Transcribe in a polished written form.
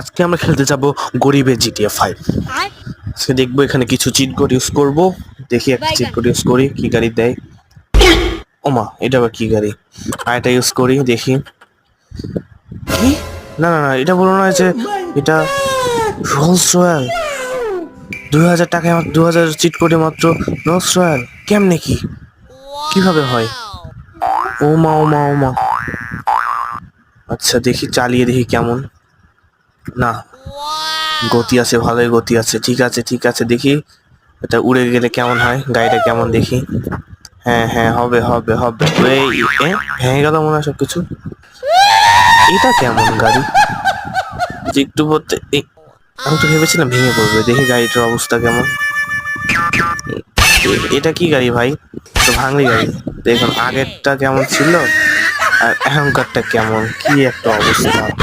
আজকে আমরা খেলতে যাব গরিবের GTA 5। আজকে দেখবো এখানে কিছু চিট কোড ইউজ করবো। দেখি একটা চিট কোড ইউজ করি, কি গাড়ি দেয়। ওমা, এটা আবার কি গাড়ি? আর এটা ইউজ করি, দেখি কি। না না না, এটা বলো না যে এটা রোলস রয়্যাল। 2000 টাকায় আমার 2000 চিট কোডে মাত্র রোলস রয়্যাল। কেমনে কি, কিভাবে হয়? ওমা ওমা ওমা। আচ্ছা দেখি, চালিয়ে দেখি কেমন। না, গতি আছে, ভালোই গতি আছে। ঠিক আছে ঠিক আছে, দেখি এটা উড়ে গেলে কেমন হয়, গাড়িটা কেমন দেখি। হ্যাঁ হ্যাঁ, হবে হবে হবে। ভেঙে গেল মনে হয় সবকিছু। এটা কেমন গাড়ি যে একটু বলতে, আমি তো ভেবেছিলাম ভেঙে পড়বে। দেখি গাড়িটার অবস্থা কেমন। এটা কি গাড়ি ভাই? তো ভাঙলি গাড়ি। দেখুন আগেরটা কেমন ছিল আর এখনকারটা কেমন, কি একটা অবস্থা গাড়ি।